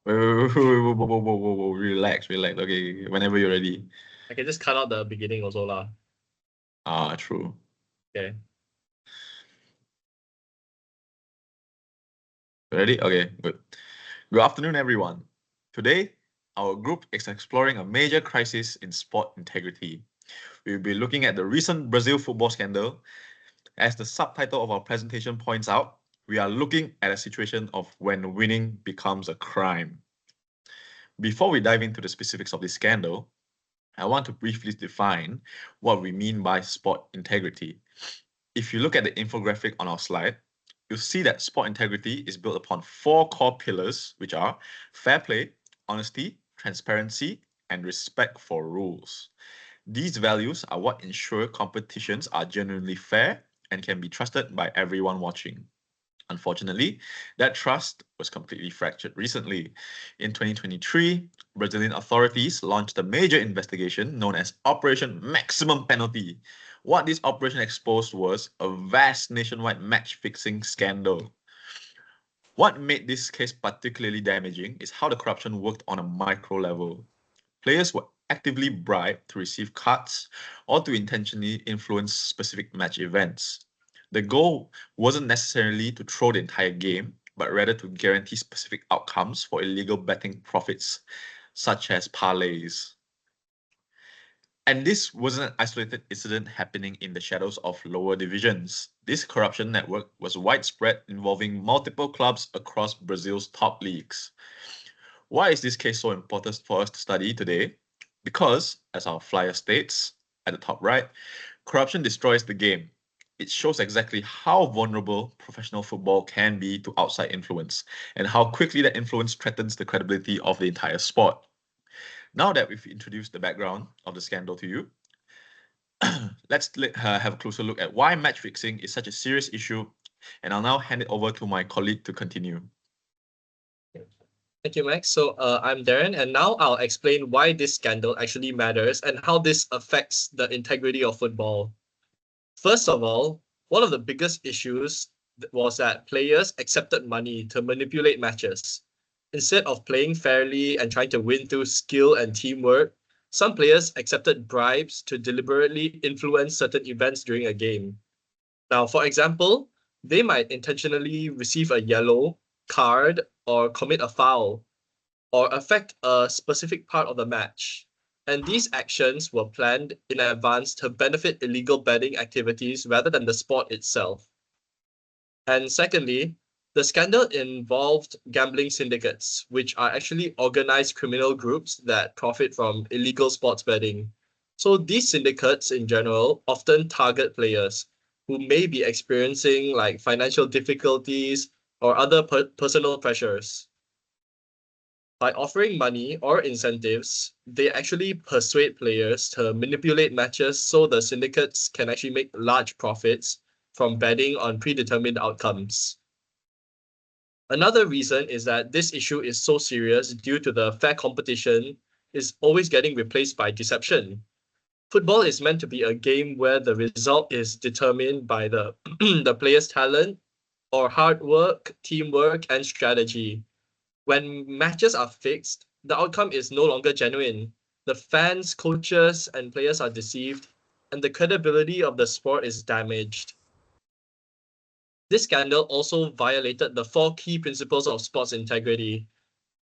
Whoa. Relax. Okay, whenever you're ready. I can just cut out the beginning also lah. True. Okay. Ready? Okay, good. Good afternoon, everyone. Today, our group is exploring a major crisis in sport integrity. We'll be looking at the recent Brazil football scandal. As the subtitle of our presentation points out, we are looking at a situation of when winning becomes a crime. Before we dive into the specifics of this scandal, I want to briefly define what we mean by sport integrity. If you look at the infographic on our slide, you'll see that sport integrity is built upon four core pillars, which are fair play, honesty, transparency, and respect for rules. These values are what ensure competitions are genuinely fair and can be trusted by everyone watching. Unfortunately, that trust was completely fractured recently. In 2023, Brazilian authorities launched a major investigation known as Operation Maximum Penalty. What this operation exposed was a vast nationwide match-fixing scandal. What made this case particularly damaging is how the corruption worked on a micro level. Players were actively bribed to receive cards or to intentionally influence specific match events. The goal wasn't necessarily to throw the entire game, but rather to guarantee specific outcomes for illegal betting profits, such as parlays. And this wasn't an isolated incident happening in the shadows of lower divisions. This corruption network was widespread, involving multiple clubs across Brazil's top leagues. Why is this case so important for us to study today? Because, as our flyer states at the top right, corruption destroys the game. It shows exactly how vulnerable professional football can be to outside influence and how quickly that influence threatens the credibility of the entire sport. Now that we've introduced the background of the scandal to you, let's have a closer look at why match fixing is such a serious issue, and I'll now hand it over to my colleague to continue. Thank you, Max. So I'm Darren, and now I'll explain why this scandal actually matters and how this affects the integrity of football. First of all, one of the biggest issues was that players accepted money to manipulate matches. Instead of playing fairly and trying to win through skill and teamwork, some players accepted bribes to deliberately influence certain events during a game. Now, for example, they might intentionally receive a yellow card or commit a foul or affect a specific part of the match. And these actions were planned in advance to benefit illegal betting activities rather than the sport itself. And secondly, the scandal involved gambling syndicates, which are actually organized criminal groups that profit from illegal sports betting. So these syndicates in general often target players who may be experiencing like financial difficulties or other personal pressures. By offering money or incentives, they actually persuade players to manipulate matches so the syndicates can actually make large profits from betting on predetermined outcomes. Another reason is that this issue is so serious due to the fair competition is always getting replaced by deception. Football is meant to be a game where the result is determined by the, the player's talent or hard work, teamwork, and strategy. When matches are fixed, the outcome is no longer genuine. The fans, coaches, and players are deceived, and the credibility of the sport is damaged. This scandal also violated the four key principles of sports integrity.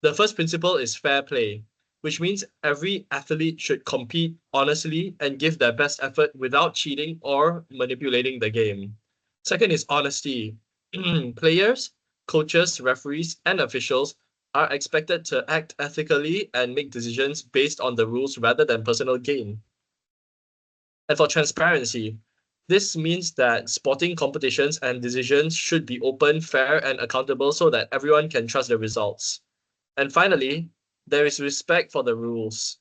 The first principle is fair play, which means every athlete should compete honestly and give their best effort without cheating or manipulating the game. Second is honesty. Players, coaches, referees, and officials are expected to act ethically and make decisions based on the rules rather than personal gain. And for transparency, this means that sporting competitions and decisions should be open, fair, and accountable so that everyone can trust the results. And finally, there is respect for the rules.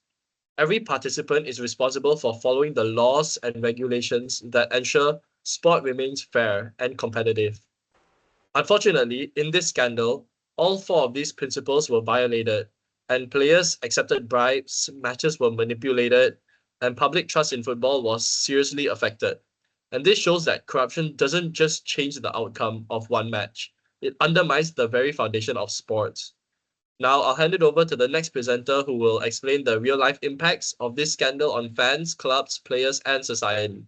Every participant is responsible for following the laws and regulations that ensure sport remains fair and competitive. Unfortunately, in this scandal, all four of these principles were violated, and players accepted bribes, matches were manipulated, and public trust in football was seriously affected. And this shows that corruption doesn't just change the outcome of one match, it undermines the very foundation of sports. Now I'll hand it over to the next presenter who will explain the real life impacts of this scandal on fans, clubs, players, and society.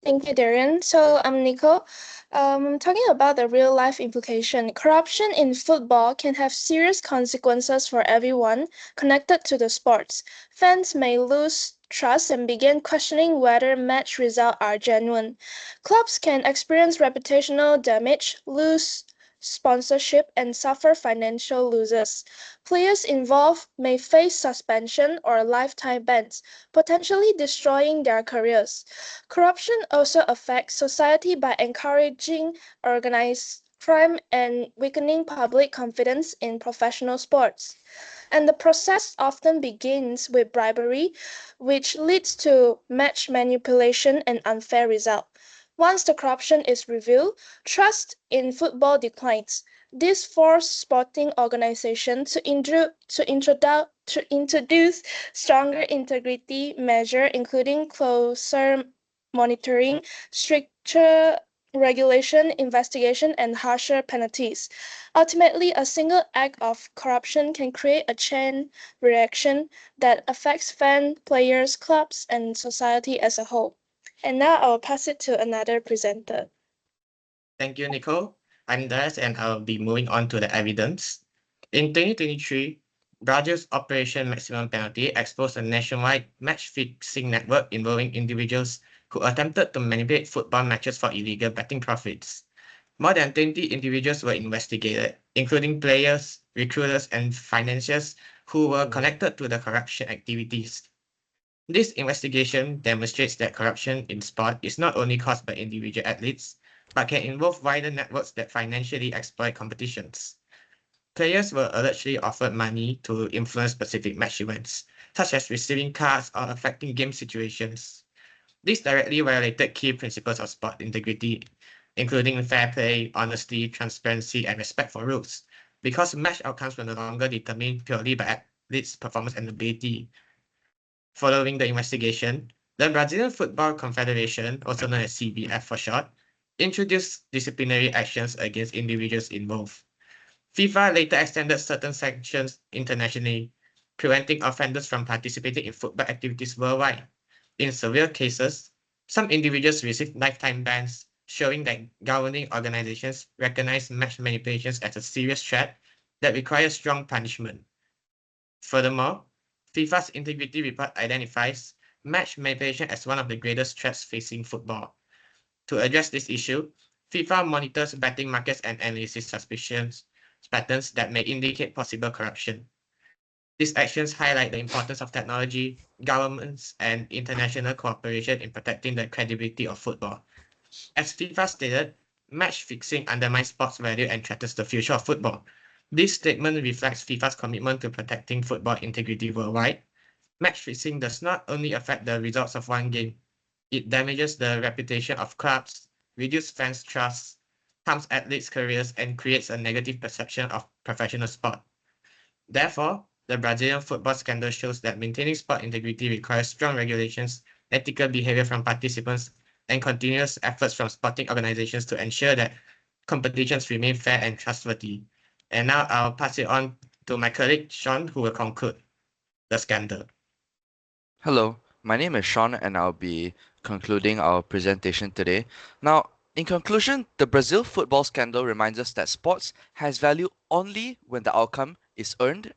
Thank you, Darian. So I'm Nico. Talking about the real life implication. Corruption in football can have serious consequences for everyone connected to the sports. Fans may lose trust and begin questioning whether match results are genuine. Clubs can experience reputational damage, lose sponsorship, and suffer financial losses. Players involved may face suspension or lifetime bans, potentially destroying their careers. Corruption also affects society by encouraging organized crime and weakening public confidence in professional sports. And the process often begins with bribery, which leads to match manipulation and unfair results. Once the corruption is revealed, trust in football declines. This forced sporting organizations to introduce stronger integrity measures, including closer monitoring, stricter regulation, investigation, and harsher penalties. Ultimately, a single act of corruption can create a chain reaction that affects fans, players, clubs, and society as a whole. And now I will pass it to another presenter. Thank you, Nicole. I'm Darius, and I'll be moving on to the evidence. In 2023, Brazil's Operation Maximum Penalty exposed a nationwide match-fixing network involving individuals who attempted to manipulate football matches for illegal betting profits. More than 20 individuals were investigated, including players, recruiters, and financiers who were connected to the corruption activities. This investigation demonstrates that corruption in sport is not only caused by individual athletes, but can involve wider networks that financially exploit competitions. Players were allegedly offered money to influence specific match events, such as receiving cards or affecting game situations. This directly violated key principles of sport integrity, including fair play, honesty, transparency, and respect for rules, because match outcomes were no longer determined purely by athletes' performance and ability. Following the investigation, the Brazilian Football Confederation, also known as CBF for short, introduced disciplinary actions against individuals involved. FIFA later extended certain sanctions internationally, preventing offenders from participating in football activities worldwide. In severe cases, some individuals received lifetime bans, showing that governing organizations recognize match manipulations as a serious threat that requires strong punishment. Furthermore, FIFA's integrity report identifies match manipulation as one of the greatest threats facing football. To address this issue, FIFA monitors betting markets and analyzes suspicions patterns that may indicate possible corruption. These actions highlight the importance of technology, governments, and international cooperation in protecting the credibility of football. As FIFA stated, match fixing undermines sports value and threatens the future of football. This statement reflects FIFA's commitment to protecting football integrity worldwide. Match fixing does not only affect the results of one game, it damages the reputation of clubs, reduces fans' trust, harms athletes' careers, and creates a negative perception of professional sport. Therefore, the Brazilian football scandal shows that maintaining sport integrity requires strong regulations, ethical behavior from participants, and continuous efforts from sporting organizations to ensure that competitions remain fair and trustworthy. And now I'll pass it on to my colleague Sean, who will conclude the scandal. Hello, my name is Sean and I'll be concluding our presentation today. Now, in conclusion, the Brazil football scandal reminds us that sports has value only when the outcome is earned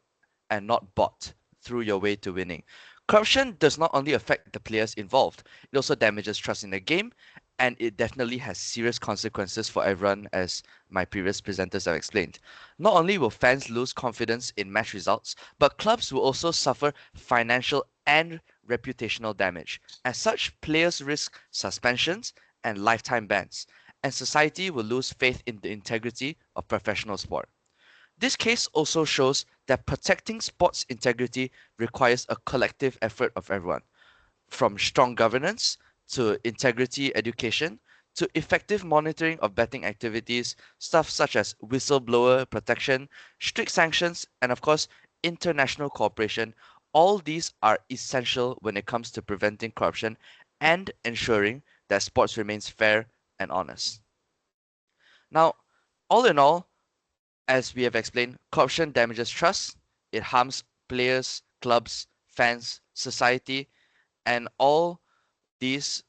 and not bought through your way to winning. Corruption does not only affect the players involved, it also damages trust in the game, and it definitely has serious consequences for everyone, as my previous presenters have explained. Not only will fans lose confidence in match results, but clubs will also suffer financial and reputational damage. As such, players risk suspensions and lifetime bans, and society will lose faith in the integrity of professional sport. This case also shows that protecting sports integrity requires a collective effort of everyone, from strong governance to integrity education to effective monitoring of betting activities, stuff such as whistleblower protection, strict sanctions, and of course, international cooperation. All these are essential when it comes to preventing corruption and ensuring that sports remains fair and honest. Now, all in all, As we have explained, corruption damages trust, it harms players, clubs, fans, society, and all these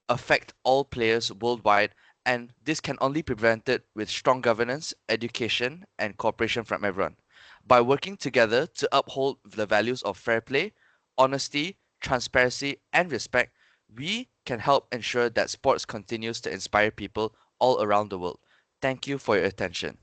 affect all players worldwide, and this can only be prevented with strong governance, education, and cooperation from everyone. By working together to uphold the values of fair play, honesty, transparency, and respect, we can help ensure that sports continues to inspire people all around the world. Thank you for your attention.